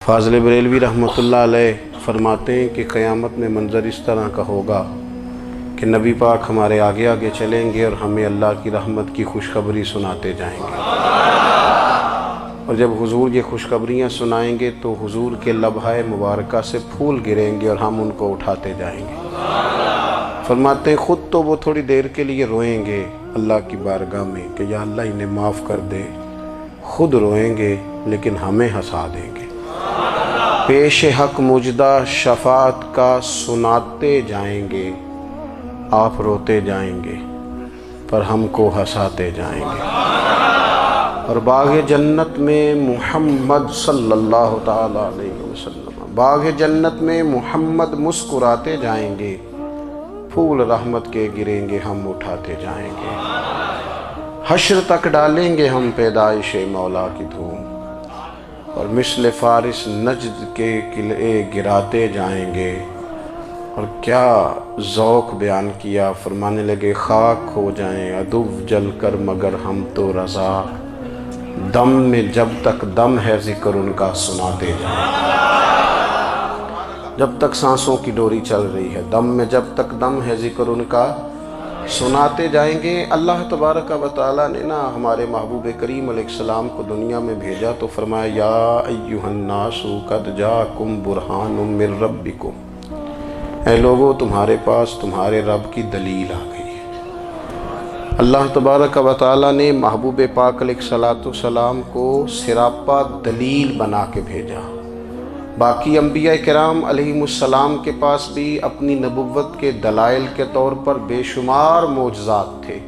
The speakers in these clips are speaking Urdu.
فاضل بریلوی رحمۃ اللہ علیہ فرماتے ہیں کہ قیامت میں منظر اس طرح کا ہوگا کہ نبی پاک ہمارے آگے آگے چلیں گے اور ہمیں اللہ کی رحمت کی خوشخبری سناتے جائیں گے، اور جب حضور یہ خوشخبریاں سنائیں گے تو حضور کے لبہائے مبارکہ سے پھول گریں گے اور ہم ان کو اٹھاتے جائیں گے۔ فرماتے ہیں خود تو وہ تھوڑی دیر کے لیے روئیں گے اللہ کی بارگاہ میں کہ یا اللہ انہیں معاف کر دے، خود روئیں گے لیکن ہمیں ہنسا دیں گے۔ پیش حق مجدہ شفاعت کا سناتے جائیں گے، آپ روتے جائیں گے پر ہم کو ہنساتے جائیں گے۔ اور باغ جنت میں محمد صلی اللہ تعالی علیہ وسلم، باغ جنت میں محمد مسکراتے جائیں گے، پھول رحمت کے گریں گے ہم اٹھاتے جائیں گے۔ حشر تک ڈالیں گے ہم پیدائش مولا کی دھوم، اور مثل فارس نجد کے قلعے گراتے جائیں گے۔ اور کیا ذوق بیان کیا، فرمانے لگے خاک ہو جائیں عدو جل کر مگر ہم تو رضا، دم میں جب تک دم ہے ذکر ان کا سناتے جائیں گے۔ جب تک سانسوں کی ڈوری چل رہی ہے، دم میں جب تک دم ہے ذکر ان کا سناتے جائیں گے۔ اللہ تبارک و تعالیٰ نے نا ہمارے محبوب کریم علیہ السلام کو دنیا میں بھیجا تو فرمایا یا ایھا الناس قد جاءکم برہان من ربکم، اے لوگو تمہارے پاس تمہارے رب کی دلیل آ گئی ہے۔ اللہ تبارک و تعالیٰ نے محبوب پاک علیہ السلام کو سراپا دلیل بنا کے بھیجا۔ باقی انبیاء کرام علیہم السلام کے پاس بھی اپنی نبوت کے دلائل کے طور پر بے شمار معجزات تھے،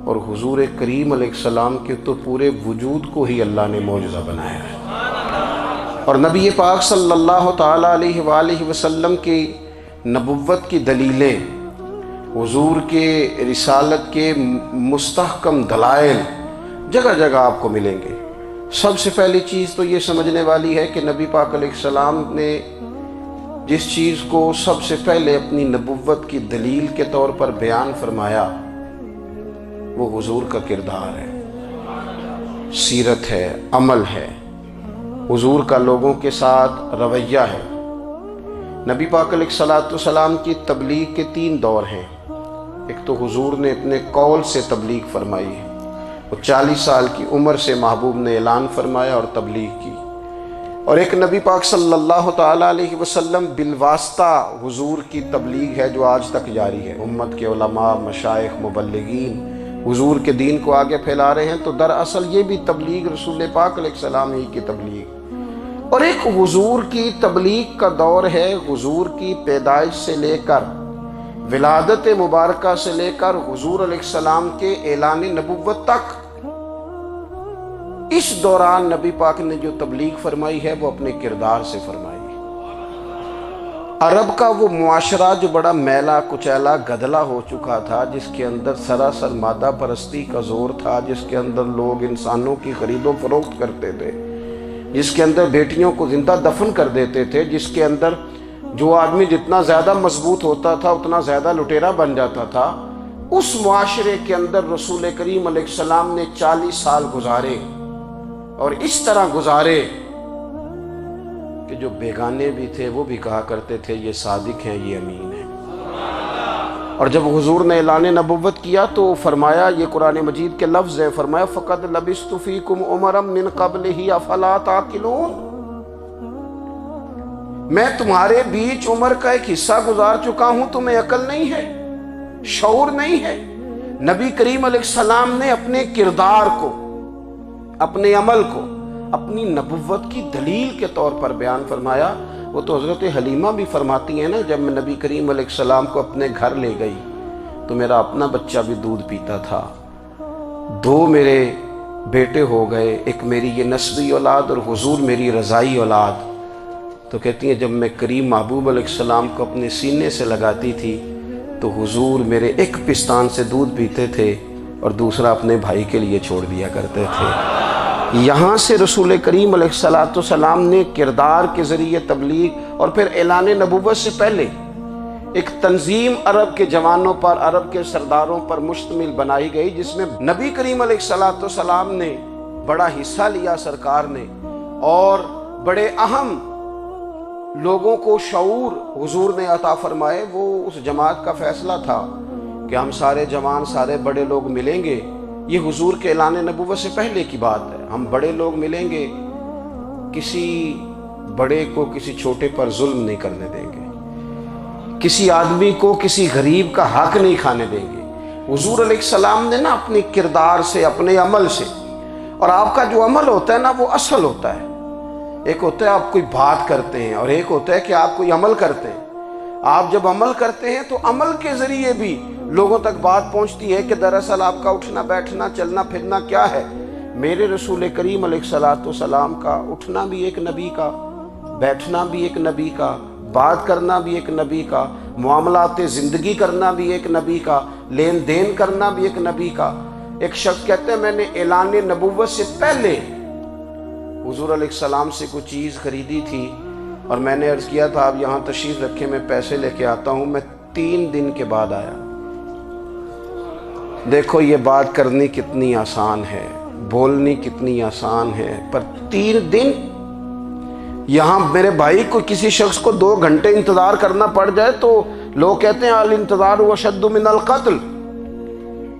اور حضور کریم علیہ السلام کے تو پورے وجود کو ہی اللہ نے معجزہ بنایا ہے۔ اور نبی پاک صلی اللہ تعالیٰ علیہ وآلہ وسلم کی نبوت کی دلیلیں، حضور کے رسالت کے مستحکم دلائل جگہ جگہ آپ کو ملیں گے۔ سب سے پہلی چیز تو یہ سمجھنے والی ہے کہ نبی پاک علیہ السلام نے جس چیز کو سب سے پہلے اپنی نبوت کی دلیل کے طور پر بیان فرمایا وہ حضور کا کردار ہے، سیرت ہے، عمل ہے، حضور کا لوگوں کے ساتھ رویہ ہے۔ نبی پاک علیہ السلام کی تبلیغ کے 3 دور ہیں۔ ایک تو حضور نے اپنے قول سے تبلیغ فرمائی ہے، وہ 40 سال کی عمر سے محبوب نے اعلان فرمایا اور تبلیغ کی۔ اور ایک نبی پاک صلی اللہ تعالیٰ علیہ وسلم بالواسطہ حضور کی تبلیغ ہے جو آج تک جاری ہے۔ امت کے علماء، مشائخ، مبلغین حضور کے دین کو آگے پھیلا رہے ہیں، تو دراصل یہ بھی تبلیغ رسول پاک علیہ السلام ہی کی تبلیغ۔ اور ایک حضور کی تبلیغ کا دور ہے، حضور کی پیدائش سے لے کر ولادت مبارکہ سے لے کر حضور علیہ السلام کے اعلان نبوت تک۔ اس دوران نبی پاک نے جو تبلیغ فرمائی ہے وہ اپنے کردار سے فرمائی ہے۔ عرب کا وہ معاشرہ جو بڑا میلا کچیلا گدلا ہو چکا تھا، جس کے اندر سراسر مادہ پرستی کا زور تھا، جس کے اندر لوگ انسانوں کی خرید و فروخت کرتے تھے، جس کے اندر بیٹیوں کو زندہ دفن کر دیتے تھے، جس کے اندر جو آدمی جتنا زیادہ مضبوط ہوتا تھا اتنا زیادہ لٹیرا بن جاتا تھا، اس معاشرے کے اندر رسول کریم علیہ السلام نے 40 سال گزارے، اور اس طرح گزارے کہ جو بیگانے بھی تھے وہ بھی کہا کرتے تھے یہ صادق ہیں، یہ امین ہیں۔ اور جب حضور نے اعلان نبوت کیا تو فرمایا، یہ قرآن مجید کے لفظ ہے، فرمایا فَقَدْ لَبِثْتُ فِيكُمْ عُمَرًا مِّن قَبْلِهِ أَفَلَا تَعْقِلُونَ، میں تمہارے بیچ عمر کا ایک حصہ گزار چکا ہوں، تمہیں عقل نہیں ہے، شعور نہیں ہے۔ نبی کریم علیہ السلام نے اپنے کردار کو، اپنے عمل کو اپنی نبوت کی دلیل کے طور پر بیان فرمایا۔ وہ تو حضرت حلیمہ بھی فرماتی ہیں نا، جب میں نبی کریم علیہ السلام کو اپنے گھر لے گئی تو میرا اپنا بچہ بھی دودھ پیتا تھا، 2 میرے بیٹے ہو گئے، ایک میری یہ نسبی اولاد اور حضور میری رضائی اولاد۔ تو کہتی ہیں جب میں کریم محبوب علیہ السلام کو اپنے سینے سے لگاتی تھی تو حضور میرے ایک پستان سے دودھ پیتے تھے اور دوسرا اپنے بھائی کے لیے چھوڑ دیا کرتے تھے۔ یہاں سے رسول کریم علیہ السلام نے کردار کے ذریعے تبلیغ، اور پھر اعلان نبوت سے پہلے ایک تنظیم عرب کے جوانوں پر، عرب کے سرداروں پر مشتمل بنائی گئی، جس میں نبی کریم علیہ السلام نے بڑا حصہ لیا سرکار نے، اور بڑے اہم لوگوں کو شعور حضور نے عطا فرمائے، وہ اس جماعت کا فیصلہ تھا کہ ہم سارے جوان، سارے بڑے لوگ ملیں گے۔ یہ حضور کے اعلان نبوت سے پہلے کی بات ہے۔ ہم بڑے لوگ ملیں گے، کسی بڑے کو کسی چھوٹے پر ظلم نہیں کرنے دیں گے، کسی آدمی کو کسی غریب کا حق نہیں کھانے دیں گے۔ حضور علیہ السلام نے نا اپنے کردار سے، اپنے عمل سے، اور آپ کا جو عمل ہوتا ہے نا وہ اصل ہوتا ہے۔ ایک ہوتا ہے آپ کوئی بات کرتے ہیں اور ایک ہوتا ہے کہ آپ کوئی عمل کرتے ہیں۔ آپ جب عمل کرتے ہیں تو عمل کے ذریعے بھی لوگوں تک بات پہنچتی ہے کہ دراصل آپ کا اٹھنا بیٹھنا چلنا پھرنا کیا ہے۔ میرے رسول کریم علیہ السلام کا اٹھنا بھی ایک نبی کا، بیٹھنا بھی ایک نبی کا، بات کرنا بھی ایک نبی کا، معاملات زندگی کرنا بھی ایک نبی کا، لین دین کرنا بھی ایک نبی کا۔ ایک شخص کہتے ہیں میں نے اعلان نبوت سے پہلے حضور علیہ السلام سے کوئی چیز خریدی تھی اور میں نے عرض کیا تھا آپ یہاں تشریف رکھیں، میں پیسے لے کے آتا ہوں۔ میں 3 دن کے بعد آیا۔ دیکھو یہ بات کرنی کتنی آسان ہے، بولنی کتنی آسان ہے، پر 3 دن یہاں میرے بھائی کو کسی شخص کو 2 گھنٹے انتظار کرنا پڑ جائے تو لوگ کہتے ہیں الانتظار اشد من القتل،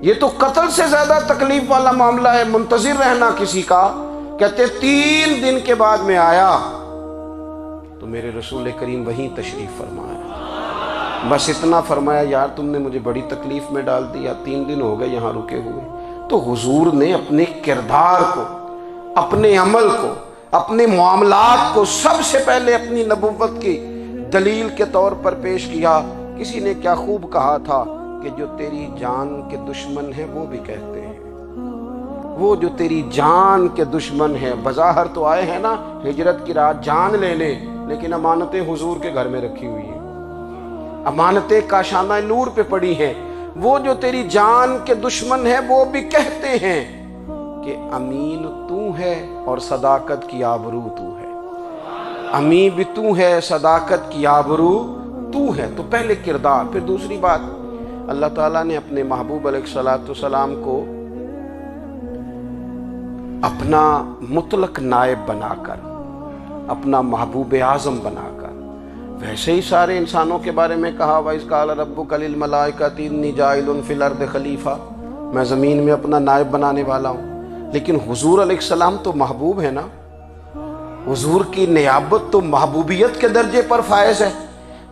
یہ تو قتل سے زیادہ تکلیف والا معاملہ ہے منتظر رہنا کسی کا۔ کہتے 3 دن کے بعد میں آیا تو میرے رسول کریم وہیں تشریف فرمایا، بس اتنا فرمایا یار تم نے مجھے بڑی تکلیف میں ڈال دیا، 3 دن ہو گئے یہاں رکے ہوئے۔ تو حضور نے اپنے کردار کو، اپنے عمل کو، اپنے معاملات کو سب سے پہلے اپنی نبوت کی دلیل کے طور پر پیش کیا۔ کسی نے کیا خوب کہا تھا کہ جو تیری جان کے دشمن ہیں وہ بھی کہتے ہیں، وہ جو تیری جان کے دشمن ہیں، بظاہر تو آئے ہیں نا ہجرت کی رات جان لینے، لیکن امانتیں حضور کے گھر میں رکھی ہوئی ہیں، امانتیں کاشانہ نور پہ پڑی ہیں۔ وہ جو تیری جان کے دشمن ہیں وہ بھی کہتے ہیں کہ امین تو ہے اور صداقت کی آبرو تو ہے، امین بھی تو ہے، صداقت کی آبرو تو ہے۔ تو پہلے کردار، پھر دوسری بات، اللہ تعالیٰ نے اپنے محبوب علیہ السلام کو اپنا مطلق نائب بنا کر، اپنا محبوب اعظم بنا کر، ویسے ہی سارے انسانوں کے بارے میں کہا وَإِذْ قَالَ رَبُّكَ لِلْمَلَائِكَةِ إِنِّي جَاعِلٌ فِي الْأَرْضِ خَلِيفَةً، میں زمین میں اپنا نائب بنانے والا ہوں۔ لیکن حضور علیہ السلام تو محبوب ہے نا، حضور کی نیابت تو محبوبیت کے درجے پر فائز ہے۔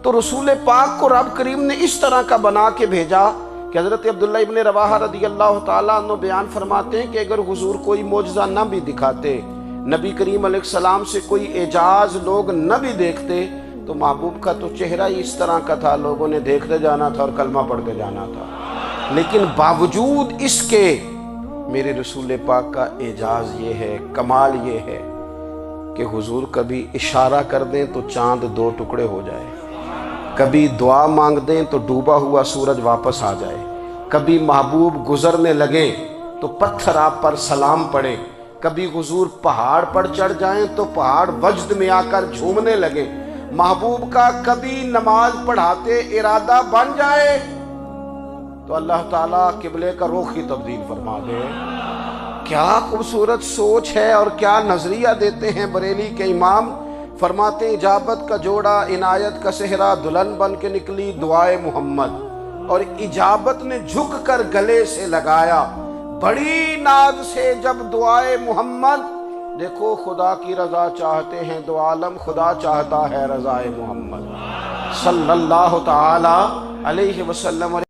تو رسول پاک کو رب کریم نے اس طرح کا بنا کے بھیجا کہ حضرت عبداللہ ابن رواحہ رضی اللہ تعالیٰ عنہ بیان فرماتے ہیں کہ اگر حضور کوئی معجزہ نہ بھی دکھاتے، نبی کریم علیہ السلام سے کوئی اعجاز لوگ نہ بھی دیکھتے، تو محبوب کا تو چہرہ ہی اس طرح کا تھا، لوگوں نے دیکھتے جانا تھا اور کلمہ پڑھ کے جانا تھا۔ لیکن باوجود اس کے میرے رسول پاک کا اعجاز یہ ہے، کمال یہ ہے کہ حضور کبھی اشارہ کر دیں تو چاند 2 ٹکڑے ہو جائے، کبھی دعا مانگ دیں تو ڈوبا ہوا سورج واپس آ جائے، کبھی محبوب گزرنے لگیں تو پتھر آپ پر سلام پڑے، کبھی حضور پہاڑ پر چڑھ جائیں تو پہاڑ وجد میں آ کر جھومنے لگے، محبوب کا کبھی نماز پڑھاتے ارادہ بن جائے تو اللہ تعالیٰ قبلے کا رخ ہی تبدیل فرما دے۔ کیا خوبصورت سوچ ہے اور کیا نظریہ دیتے ہیں بریلی کے امام۔ فرماتے ہیں اجابت کا جوڑا عنایت کا صحرا، دلہن بن کے نکلی دعائے محمد، اور اجابت نے جھک کر گلے سے لگایا بڑی ناز سے جب دعائے محمد۔ دیکھو خدا کی رضا چاہتے ہیں دو عالم، خدا چاہتا ہے رضائے محمد صلی اللہ تعالی علیہ وسلم۔